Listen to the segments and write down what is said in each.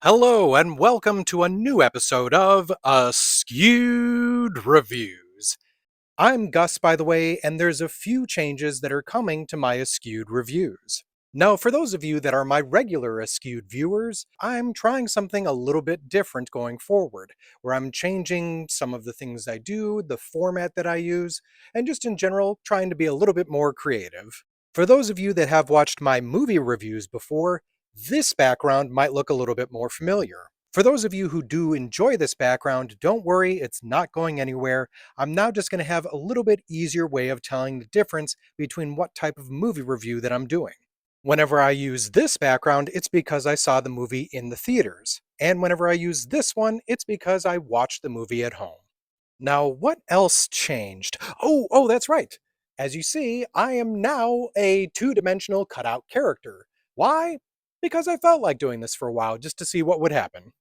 Hello, and welcome to a new episode of Askewed Reviews. I'm Gus, by the way, and there's a few changes that are coming to my Askewed reviews. Now, for those of you that are my regular Askewed viewers, I'm trying something a little bit different going forward, where I'm changing some of the things I do, the format that I use, and just in general, trying to be a little bit more creative. For those of you that have watched my movie reviews before, this background might look a little bit more familiar. For those of you who do enjoy this background, don't worry, it's not going anywhere. I'm now just going to have a little bit easier way of telling the difference between what type of movie review that I'm doing. Whenever I use this background, it's because I saw the movie in the theaters. And whenever I use this one, it's because I watched the movie at home. Now, what else changed? Oh, that's right. As you see, I am now a two-dimensional cutout character. Why? Because I felt like doing this for a while just to see what would happen.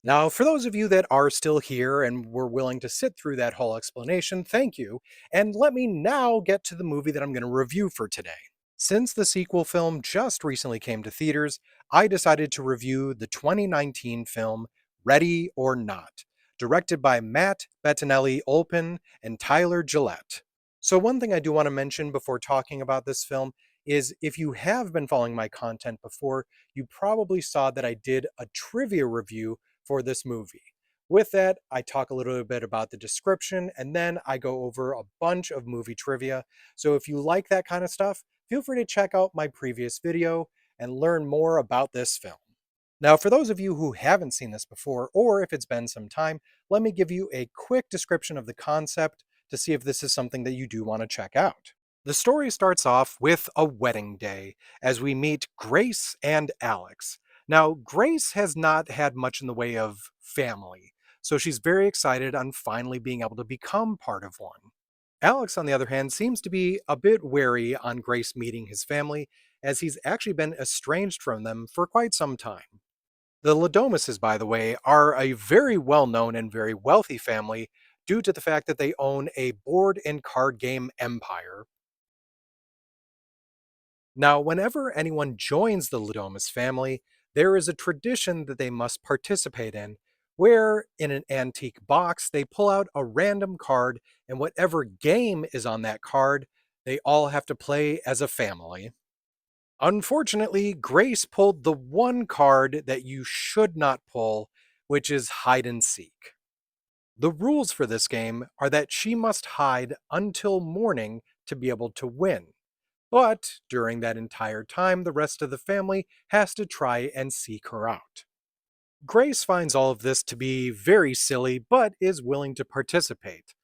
Now, for those of you that are still here and were willing to sit through that whole explanation, thank you, and let me now get to the movie that I'm going to review for today. Since the sequel film just recently came to theaters, I decided to review the 2019 film Ready or Not, directed by Matt Bettinelli-Olpin and Tyler Gillette. So one thing I do want to mention before talking about this film is if you have been following my content before, you probably saw that I did a trivia review for this movie. With that, I talk a little bit about the description and then I go over a bunch of movie trivia. So if you like that kind of stuff, feel free to check out my previous video and learn more about this film. Now, for those of you who haven't seen this before, or if it's been some time, let me give you a quick description of the concept to see if this is something that you do want to check out. The story starts off with a wedding day as we meet Grace and Alex. Now, Grace has not had much in the way of family, so she's very excited on finally being able to become part of one. Alex, on the other hand, seems to be a bit wary on Grace meeting his family, as he's actually been estranged from them for quite some time. The Ladomases, by the way, are a very well known and very wealthy family due to the fact that they own a board and card game empire. Now, whenever anyone joins the Ladomas family, there is a tradition that they must participate in, where in an antique box they pull out a random card, and whatever game is on that card, they all have to play as a family. Unfortunately, Grace pulled the one card that you should not pull, which is hide and seek. The rules for this game are that she must hide until morning to be able to win. But during that entire time, the rest of the family has to try and seek her out. Grace finds all of this to be very silly, but is willing to participate.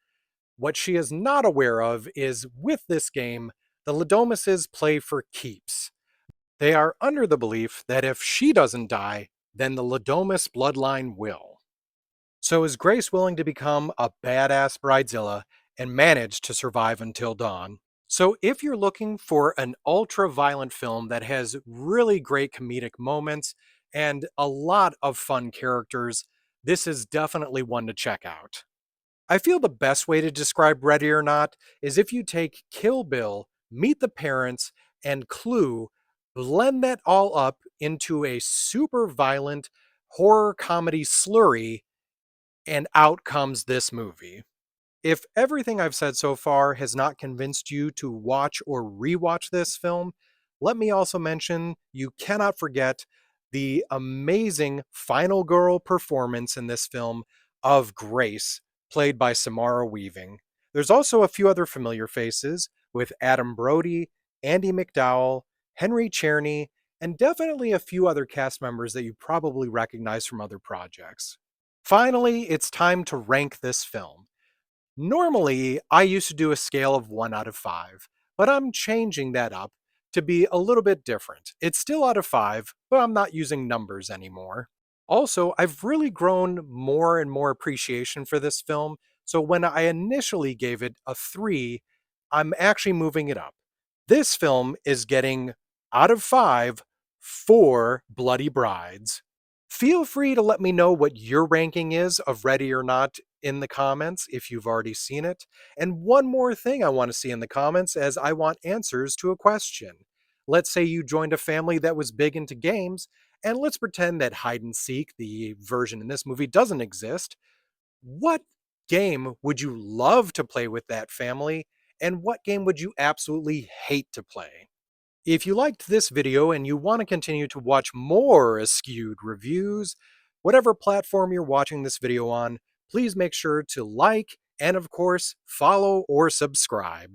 What she is not aware of is with this game, the Ladomases play for keeps. They are under the belief that if she doesn't die, then the Ladomas bloodline will. So is Grace willing to become a badass bridezilla and manage to survive until dawn? So if you're looking for an ultra-violent film that has really great comedic moments and a lot of fun characters, this is definitely one to check out. I feel the best way to describe Ready or Not is if you take Kill Bill, Meet the Parents, and Clue, blend that all up into a super violent horror comedy slurry, and out comes this movie. If everything I've said so far has not convinced you to watch or rewatch this film, let me also mention you cannot forget the amazing final girl performance in this film of Grace, played by Samara Weaving. There's also a few other familiar faces with Adam Brody, Andy McDowell, Henry Czerny, and definitely a few other cast members that you probably recognize from other projects. Finally, it's time to rank this film. Normally, I used to do a scale of 1 out of 5, but I'm changing that up to be a little bit different. It's still out of 5, but I'm not using numbers anymore. Also, I've really grown more and more appreciation for this film, so when I initially gave it a 3, I'm actually moving it up. This film is getting out of 5 4 Bloody Brides. Feel free to let me know what your ranking is of Ready or Not in the comments if you've already seen it. And one more thing I want to see in the comments as I want answers to a question. Let's say you joined a family that was big into games And let's pretend that hide and seek, the version in this movie, doesn't exist. What game would you love to play with that family? And what game would you absolutely hate to play? If you liked this video and you want to continue to watch more Askewed reviews, whatever platform you're watching this video on, please make sure to like and, of course, follow or subscribe.